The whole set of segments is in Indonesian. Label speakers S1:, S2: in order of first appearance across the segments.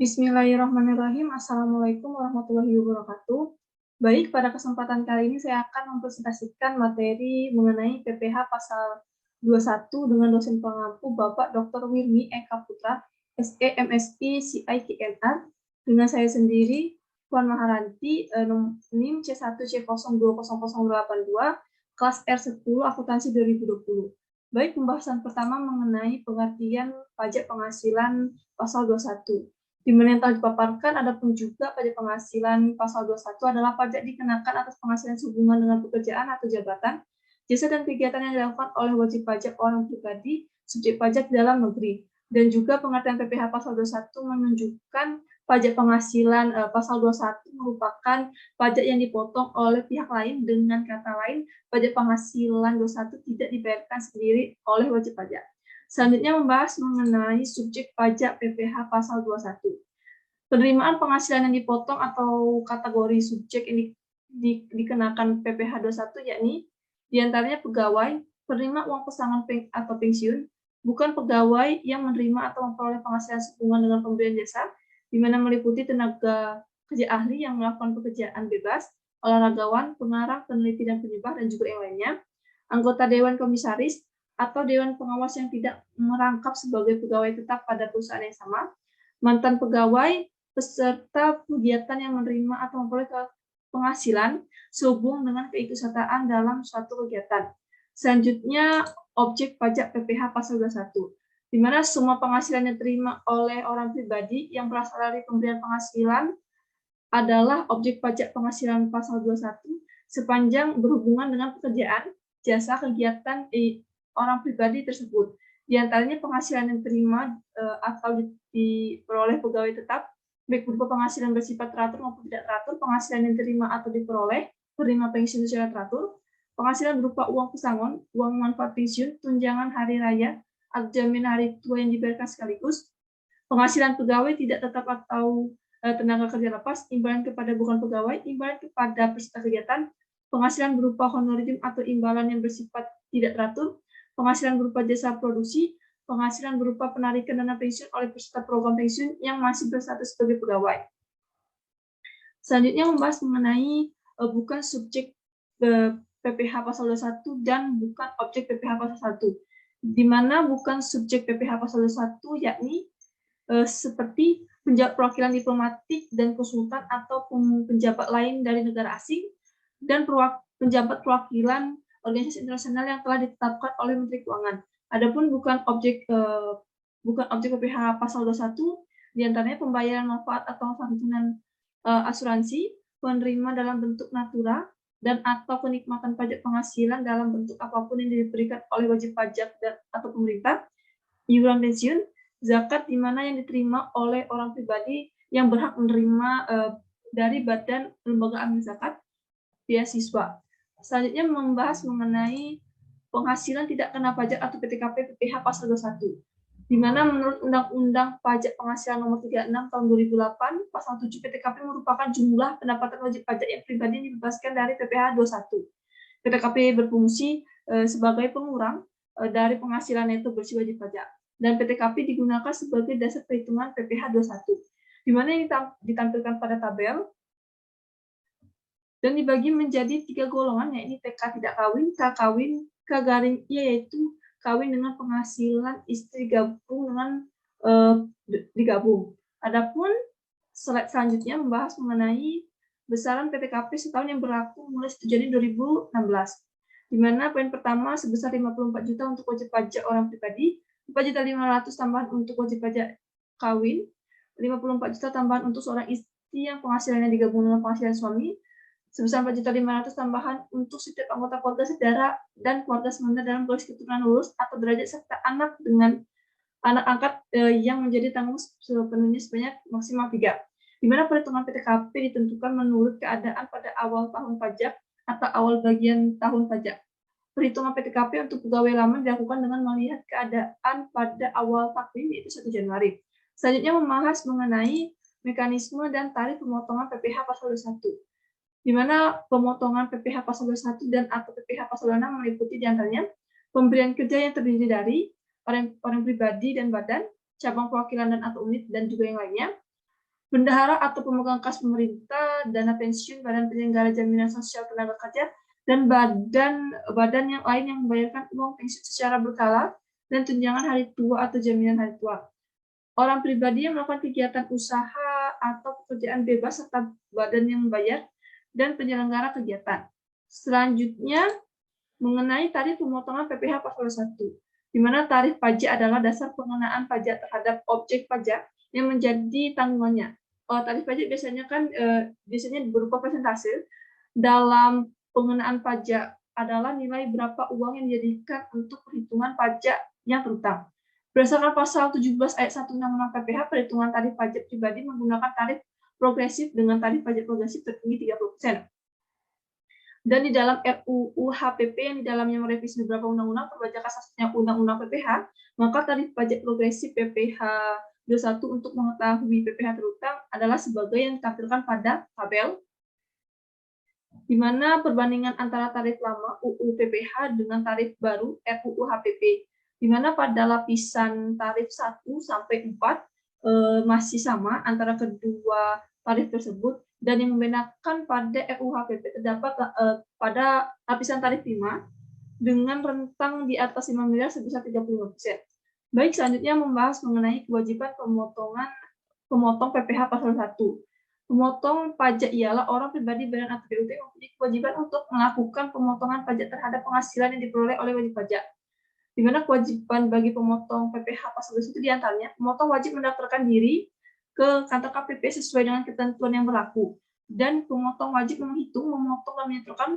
S1: Bismillahirrahmanirrahim. Assalamualaikum warahmatullahi wabarakatuh. Baik, pada kesempatan kali ini saya akan mempresentasikan materi mengenai PPH pasal 21 dengan dosen pengampu Bapak Dr. Wirmi Eka Putra, SE MSI CIKNR, dengan saya sendiri, Puan Maharanti, NIM C1C020082, kelas R10 Akuntansi 2020. Baik, pembahasan pertama mengenai pengertian pajak penghasilan pasal 21. Di mana yang telah dipaparkan, adapun juga pajak penghasilan pasal 21 adalah pajak dikenakan atas penghasilan sehubungan dengan pekerjaan atau jabatan, jasa dan kegiatan yang dilakukan oleh wajib pajak orang pribadi, subjek pajak di dalam negeri. Dan juga pengertian PPH pasal 21 menunjukkan pajak penghasilan pasal 21 merupakan pajak yang dipotong oleh pihak lain, dengan kata lain, pajak penghasilan 21 tidak dibayarkan sendiri oleh wajib pajak. Selanjutnya membahas mengenai subjek pajak PPH pasal 21. Penerimaan penghasilan yang dipotong atau kategori subjek yang dikenakan PPH 21 yakni diantaranya pegawai, penerima uang pesangon atau pensiun, bukan pegawai yang menerima atau memperoleh penghasilan sehubungan dengan pemberian jasa, di mana meliputi tenaga kerja ahli yang melakukan pekerjaan bebas, olahragawan, pengarang, peneliti dan penyebar, dan juga yang lainnya, anggota dewan komisaris, atau dewan pengawas yang tidak merangkap sebagai pegawai tetap pada perusahaan yang sama, mantan pegawai, peserta kegiatan yang menerima atau memperoleh penghasilan sehubung dengan keikutsertaan dalam suatu kegiatan. Selanjutnya, objek pajak PPH pasal 21, di mana semua penghasilan yang diterima oleh orang pribadi yang berasal dari pemberian penghasilan adalah objek pajak penghasilan pasal 21 sepanjang berhubungan dengan pekerjaan, jasa, kegiatan orang pribadi tersebut. Di antaranya penghasilan yang diterima atau diperoleh pegawai tetap, baik berupa penghasilan bersifat teratur maupun tidak teratur, penghasilan yang diterima atau diperoleh penerima pensiun secara teratur, penghasilan berupa uang pesangon, uang manfaat pensiun, tunjangan hari raya, atau jaminan hari tua yang dibayarkan sekaligus, penghasilan pegawai tidak tetap atau tenaga kerja lepas, imbalan kepada bukan pegawai, imbalan kepada peserta kegiatan, penghasilan berupa honorarium atau imbalan yang bersifat tidak teratur, penghasilan berupa jasa produksi, penghasilan berupa penarikan dana pensiun oleh peserta program pensiun yang masih berstatus sebagai pegawai. Selanjutnya membahas mengenai bukan subjek PPH pasal 21 dan bukan objek PPH pasal 1. Di mana bukan subjek PPH pasal 21 yakni seperti penjabat perwakilan diplomatik dan konsultan atau penjabat lain dari negara asing, dan penjabat perwakilan organisasi internasional yang telah ditetapkan oleh Menteri Keuangan. Adapun bukan objek PPH pasal 21, diantaranya pembayaran manfaat atau santunan asuransi, penerima dalam bentuk natura, dan atau kenikmatan pajak penghasilan dalam bentuk apapun yang diberikan oleh wajib pajak atau pemerintah, iuran pensiun, zakat di mana yang diterima oleh orang pribadi yang berhak menerima dari badan lembaga amil zakat, beasiswa. Selanjutnya membahas mengenai penghasilan tidak kena pajak atau PTKP PPH pasal 21, di mana menurut Undang-Undang Pajak Penghasilan Nomor 36 Tahun 2008, pasal 7 PTKP merupakan jumlah pendapatan wajib pajak yang pribadi yang dibebaskan dari PPH 21. PTKP berfungsi sebagai pengurang dari penghasilan neto bersih wajib pajak, dan PTKP digunakan sebagai dasar perhitungan PPH 21, di mana yang ditampilkan pada tabel dan dibagi menjadi 3 golongan, yaitu TK tidak kawin, K kawin, K garing I, yaitu kawin dengan penghasilan istri gabung dengan digabung. Adapun slide selanjutnya membahas mengenai besaran PTKP setahun yang berlaku mulai 1 Januari 2016, di mana poin pertama sebesar 54 juta untuk wajib pajak orang pribadi, 4.500.000 tambahan untuk wajib pajak kawin, 54 juta tambahan untuk seorang istri yang penghasilannya digabung dengan penghasilan suami, sebesar 4.500.000 tambahan untuk setiap anggota keluarga saudara dan keluarga sementara dalam garis keturunan lurus atau derajat, serta anak dengan anak angkat yang menjadi tanggung sepenuhnya sebanyak maksimal 3. Di mana perhitungan PTKP ditentukan menurut keadaan pada awal tahun pajak atau awal bagian tahun pajak. Perhitungan PTKP untuk pegawai lama dilakukan dengan melihat keadaan pada awal takvim, yaitu 1 Januari. Selanjutnya membahas mengenai mekanisme dan tarif pemotongan PPH pasal 21. Di mana pemotongan PPH pasal 21 dan atau PPH pasal 26 meliputi diantaranya pemberian kerja yang terdiri dari orang pribadi dan badan, cabang perwakilan dan atau unit, dan juga yang lainnya, bendahara atau pemegang kas pemerintah, dana pensiun, badan penyelenggara jaminan sosial tenaga kerja, dan badan yang lain yang membayarkan uang pensiun secara berkala dan tunjangan hari tua atau jaminan hari tua. Orang pribadi yang melakukan kegiatan usaha atau pekerjaan bebas serta badan yang membayar dan penyelenggara kegiatan. Selanjutnya, mengenai tarif pemotongan PPh pasal 1, di mana tarif pajak adalah dasar pengenaan pajak terhadap objek pajak yang menjadi tanggungannya. Tarif pajak biasanya berupa persentase. Dalam pengenaan pajak adalah nilai berapa uang yang dijadikan untuk perhitungan pajak yang terutang. Berdasarkan pasal 17 ayat 1 Undang-Undang PPh, perhitungan tarif pajak pribadi menggunakan tarif progresif dengan tarif pajak progresif tertinggi 30%. Dan di dalam RUU HPP yang di dalamnya merevisi beberapa undang-undang, perbajakan satunya Undang-Undang PPh, maka tarif pajak progresif PPh 21 untuk mengetahui PPh terutang adalah sebagai yang ditampilkan pada tabel, di mana perbandingan antara tarif lama UU PPh dengan tarif baru RUU HPP, di mana pada lapisan tarif 1 sampai 4 masih sama antara kedua tarif tersebut, dan yang membedakan pada RUU HPP terdapat pada lapisan tarif 5 dengan rentang di atas 5 miliar sebesar 35%. Baik, selanjutnya membahas mengenai kewajiban pemotong PPh pasal 1. Pemotong pajak ialah orang pribadi, badan atau BUMN yang mempunyai kewajiban untuk melakukan pemotongan pajak terhadap penghasilan yang diperoleh oleh wajib pajak. Di mana kewajiban bagi pemotong PPh pasal 1 itu diantaranya, pemotong wajib mendaftarkan diri ke kantor KPP sesuai dengan ketentuan yang berlaku, dan pemotong wajib menghitung, memotong dan menyetorkan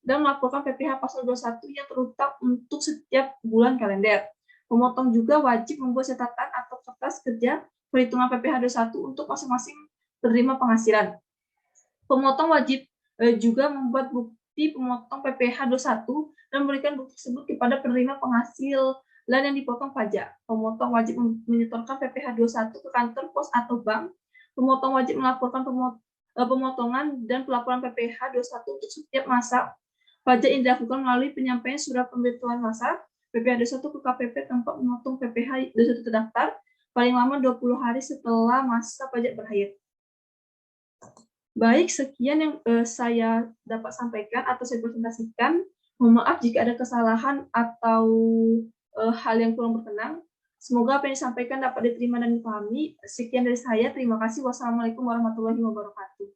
S1: dan melaporkan PPh pasal 21 yang terutang untuk setiap bulan kalender. Pemotong juga wajib membuat catatan atau kertas kerja perhitungan PPh 21 untuk masing-masing penerima penghasilan. Pemotong wajib juga membuat bukti pemotong PPh 21 dan memberikan bukti tersebut kepada penerima penghasilan yang dipotong pajak. Pemotong wajib menyetorkan PPh 21 ke kantor pos atau bank. Pemotong wajib melaporkan pemotongan dan pelaporan PPh 21 untuk setiap masa pajak yang dilakukan melalui penyampaian surat pemberitahuan masa PPh 21 ke KPP tempat memotong PPh 21 terdaftar paling lama 20 hari setelah masa pajak berakhir. Baik, sekian yang saya dapat sampaikan atau saya presentasikan. Mohon maaf jika ada kesalahan atau hal yang kurang berkenan. Semoga apa yang disampaikan dapat diterima dan dipahami. Sekian dari saya. Terima kasih. Wassalamualaikum warahmatullahi wabarakatuh.